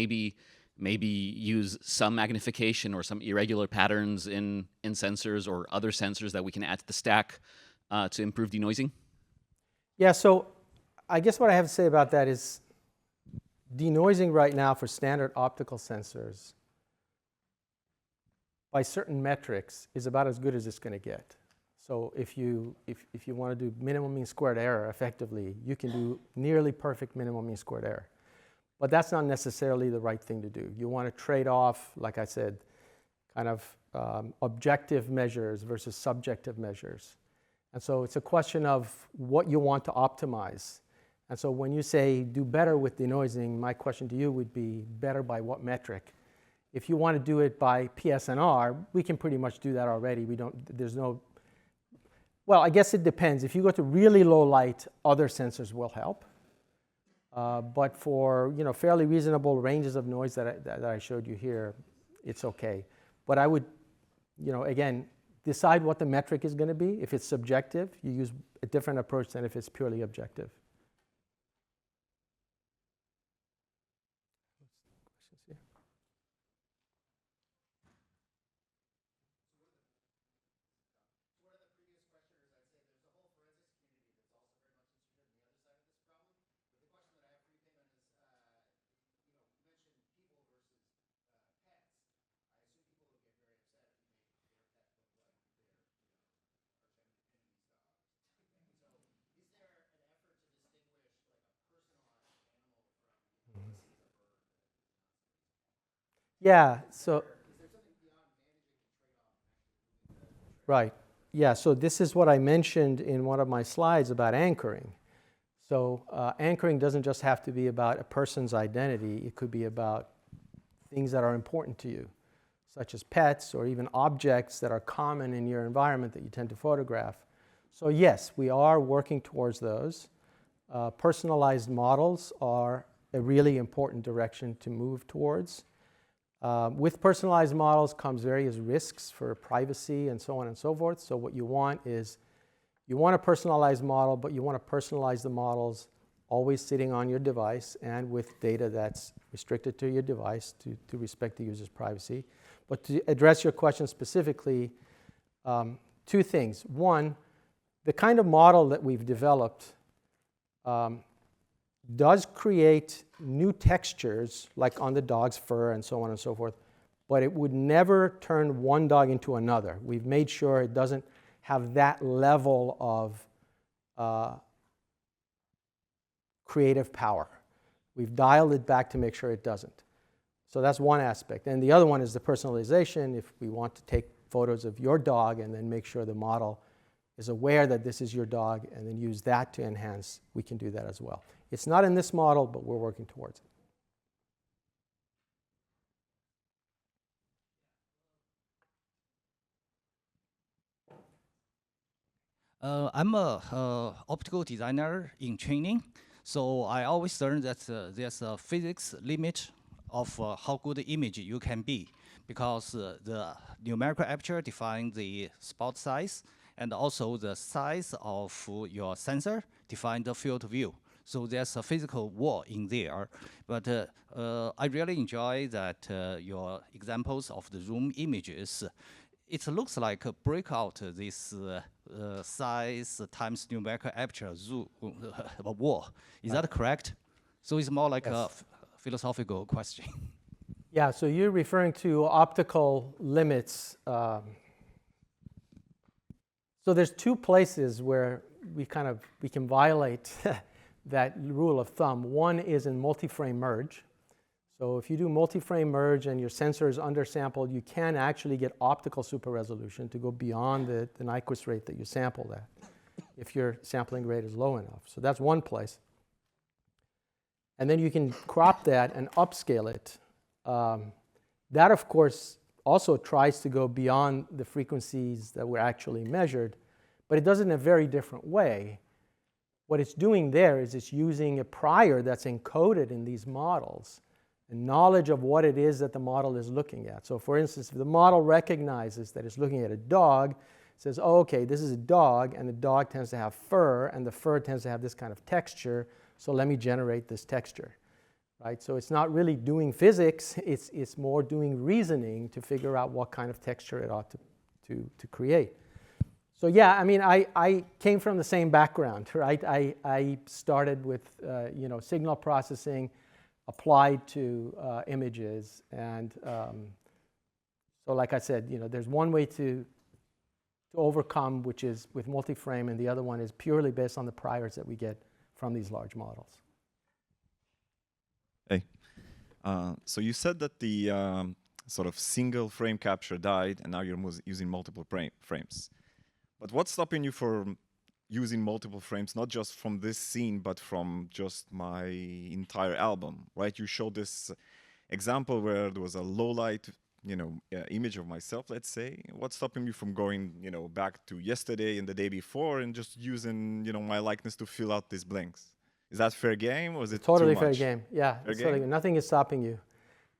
maybe use some magnification or some irregular patterns in sensors or other sensors that we can add to the stack to improve denoising? Yeah, so I guess what I have to say about that is denoising right now for standard optical sensors by certain metrics is about as good as it's going to get. So if you want to do minimum mean squared error effectively, you can do nearly perfect minimum mean squared error. But that's not necessarily the right thing to do. You want to trade off, like I said, kind of objective measures versus subjective measures. And so it's a question of what you want to optimize. And so when you say do better with denoising, my question to you would be better by what metric? If you want to do it by PSNR, we can pretty much do that already. Well, I guess it depends. If you go to really low light, other sensors will help. But for fairly reasonable ranges of noise that I showed you here, it's okay. But I would, again, decide what the metric is going to be. If it's subjective, you use a different approach than if it's purely objective. Yeah, so right. Yeah, so this is what I mentioned in one of my slides about anchoring. So anchoring doesn't just have to be about a person's identity. It could be about things that are important to you, such as pets or even objects that are common in your environment that you tend to photograph. So yes, we are working towards those. Personalized models are a really important direction to move towards. With personalized models comes various risks for privacy and so on and so forth. So what you want is, you want a personalized model, but you want to personalize the models always sitting on your device and with data that's restricted to your device to respect the user's privacy. But to address your question specifically, two things. One, the kind of model that we've developed does create new textures, like on the dog's fur and so on and so forth, but it would never turn one dog into another. We've made sure it doesn't have that level of creative power. We've dialed it back to make sure it doesn't. So that's one aspect. And the other one is the personalization. If we want to take photos of your dog and then make sure the model is aware that this is your dog and then use that to enhance, we can do that as well. It's not in this model, but we're working towards it. I'm a optical designer in training, so I always learn that there's a physics limit of how good the image you can be, because the numerical aperture defines the spot size, and also the size of your sensor defines the field of view. So there's a physical wall in there. But I really enjoy that your examples of the zoom images. It looks like a breakout this size times numerical aperture zoom wall. Is that correct? So it's more like a philosophical question. Yeah, so you're referring to optical limits. So there's two places where we can violate that rule of thumb. One is in multi-frame merge. So if you do multi-frame merge and your sensor is undersampled, you can actually get optical super resolution to go beyond the Nyquist rate that you sampled at, if your sampling rate is low enough. So that's one place. And then you can crop that and upscale it. That, of course, also tries to go beyond the frequencies that were actually measured, but it does it in a very different way. What it's doing there is it's using a prior that's encoded in these models, and knowledge of what it is that the model is looking at. So for instance, if the model recognizes that it's looking at a dog, it says, oh, okay, this is a dog, and the dog tends to have fur, and the fur tends to have this kind of texture, so let me generate this texture. Right? So it's not really doing physics, it's more doing reasoning to figure out what kind of texture it ought to create. So yeah, I mean, I came from the same background, right? I started with signal processing applied to images, and so like I said, there's one way to overcome, which is with multi-frame, and the other one is purely based on the priors that we get from these large models. Hey, so you said that the sort of single frame capture died, and now you're using multiple frames. But what's stopping you from using multiple frames, not just from this scene, but from just my entire album, right? You showed this example where there was a low light, image of myself, let's say. What's stopping me from going, back to yesterday and the day before and just using, my likeness to fill out these blanks? Is that fair game, or is it totally too fair much? game? Yeah, Fair it's game? totally, nothing is stopping you.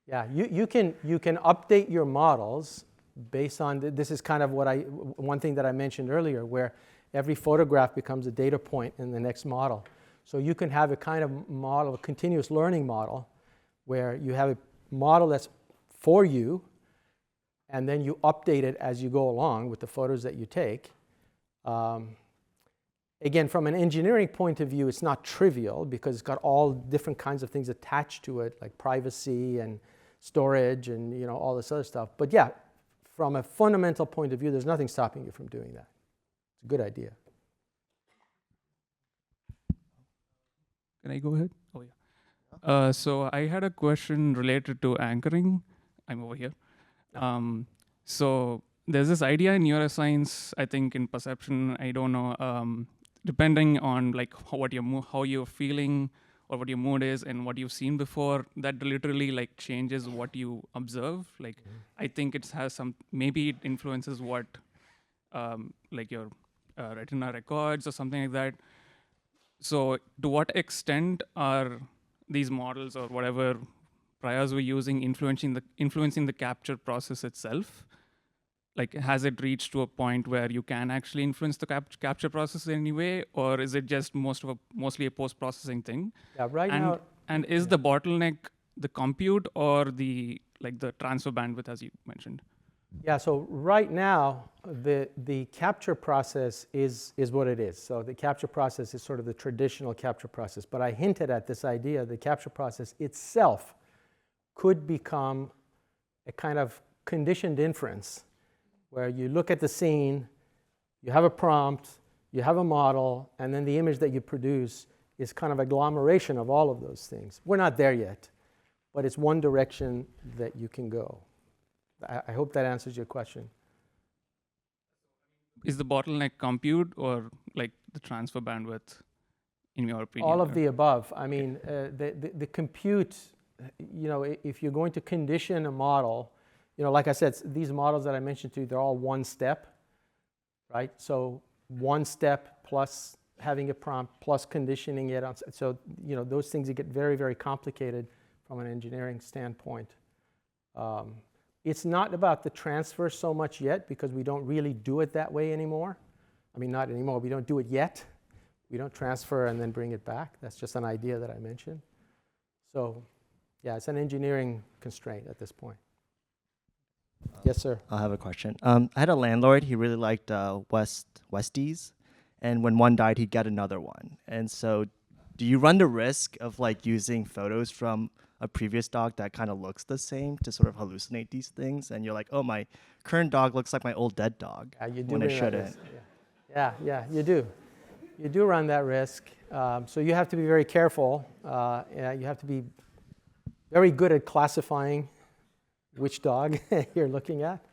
Yeah, you can update your models based on this is kind of one thing that I mentioned earlier, where every photograph becomes a data point in the next model. So you can have a kind of model, a continuous learning model, where you have a model that's for you, and then you update it as you go along with the photos that you take. Again, from an engineering point of view, it's not trivial because it's got all different kinds of things attached to it, like privacy and storage and all this other stuff. But yeah, from a fundamental point of view, there's nothing stopping you from doing that. It's a good idea. Can I go ahead? Oh, yeah. So I had a question related to anchoring. I'm over here. So there's this idea in neuroscience, I think in perception, I don't know, depending on like how you're feeling or what your mood is and what you've seen before, that literally like changes what you observe. Like, I think it has maybe it influences what, like your retina records or something like that. So to what extent are these models or whatever priors we're using influencing the capture process itself? Like, has it reached to a point where you can actually influence the capture process in any way, or is it just mostly a post-processing thing? Yeah, right now. And is the bottleneck the compute or the transfer bandwidth, as you mentioned? Yeah, so right now, the capture process is what it is. So the capture process is sort of the traditional capture process. But I hinted at this idea, the capture process itself could become a kind of conditioned inference, where you look at the scene, you have a prompt, you have a model, and then the image that you produce is kind of agglomeration of all of those things. We're not there yet, but it's one direction that you can go. I hope that answers your question. Is the bottleneck compute or like the transfer bandwidth, in your opinion? All of the above. I mean, the compute, if you're going to condition a model, like I said, these models that I mentioned to you, they're all one step, right? So one step plus having a prompt plus conditioning it. So, those things get very, very complicated from an engineering standpoint. It's not about the transfer so much yet because we don't really do it that way anymore. I mean, not anymore. We don't do it yet. We don't transfer and then bring it back. That's just an idea that I mentioned. So, yeah, it's an engineering constraint at this point. Yes, sir. I have a question. I had a landlord. He really liked Westies, and when one died, he'd get another one. And so, do you run the risk of like using photos from a previous dog that kind of looks the same to sort of hallucinate these things? And you're like, oh, my current dog looks like my old dead dog, You do when it run that shouldn't. risk. Yeah, you do. You do run that risk. So you have to be very careful. You have to be very good at classifying which dog you're looking at.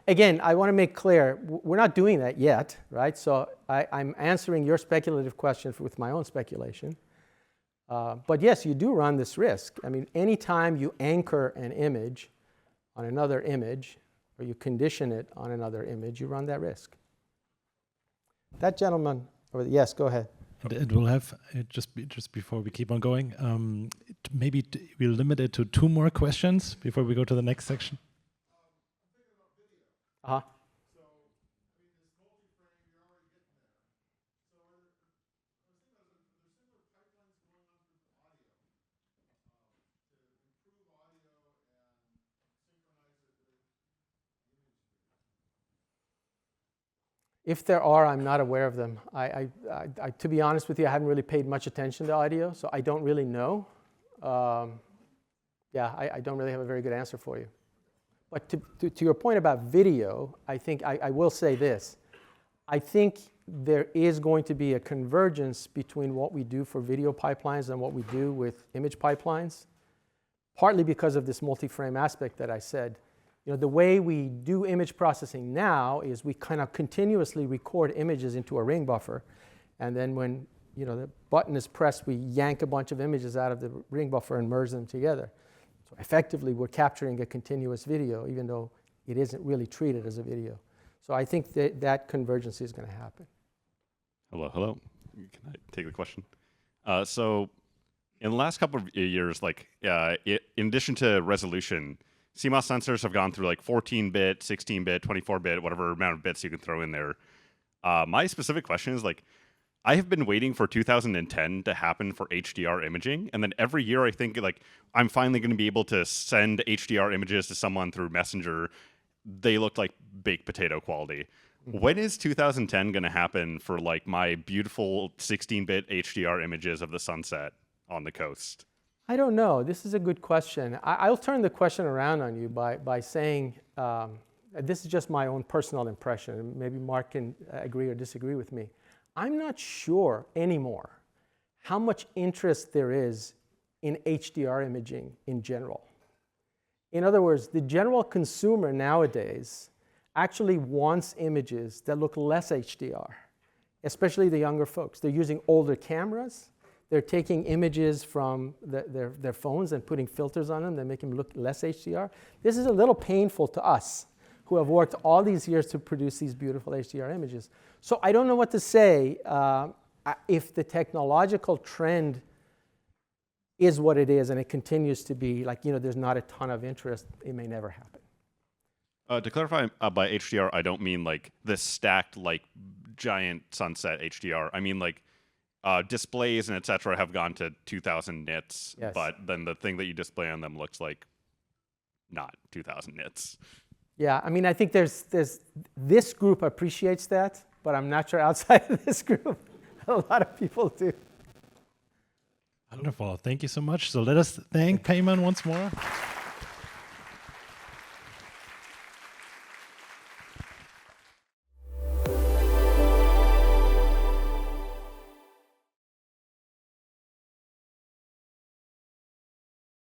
Again, I want to make clear, we're not doing that yet, right? So I'm answering your speculative question with my own speculation. But yes, you do run this risk. I mean, anytime you anchor an image on another image, or you condition it on another image, you run that risk. That gentleman over there, yes, go ahead. It will have, just before we keep on going, maybe we'll limit it to 2 more questions before we go to the next section. Uh-huh. If there are, I'm not aware of them. To be honest with you, I haven't really paid much attention to audio, so I don't really know. I don't really have a very good answer for you. But to your point about video, I think I will say this. I think there is going to be a convergence between what we do for video pipelines and what we do with image pipelines, partly because of this multi-frame aspect that I said. You know, the way we do image processing now is we kind of continuously record images into a ring buffer, and then when the button is pressed, we yank a bunch of images out of the ring buffer and merge them together. So effectively, we're capturing a continuous video, even though it isn't really treated as a video. So I think that convergence is going to happen. Hello. Can I take the question? So in the last couple of years, in addition to resolution, CMOS sensors have gone through 14-bit, 16-bit, 24-bit, whatever amount of bits you can throw in there. My specific question is I have been waiting for 2010 to happen for HDR imaging, and then every year I think I'm finally going to be able to send HDR images to someone through Messenger. They look like baked potato quality. Mm-hmm. When is 2010 going to happen for my beautiful 16-bit HDR images of the sunset on the coast? I don't know. This is a good question. I'll turn the question around on you by saying, this is just my own personal impression, and maybe Mark can agree or disagree with me. I'm not sure anymore how much interest there is in HDR imaging in general. In other words, the general consumer nowadays actually wants images that look less HDR, especially the younger folks. They're using older cameras. They're taking images from their phones and putting filters on them that make them look less HDR. This is a little painful to us who have worked all these years to produce these beautiful HDR images. So I don't know what to say. If the technological trend is what it is and it continues to be there's not a ton of interest, it may never happen. To clarify, by HDR, I don't mean this stacked giant sunset HDR. I mean displays and etc. have gone to 2000 nits, yes. But then the thing that you display on them looks like not 2000 nits. Yeah, I mean, I think there's this group appreciates that, but I'm not sure outside of this group a lot of people do. Wonderful. Thank you so much. So let us thank Payman once more.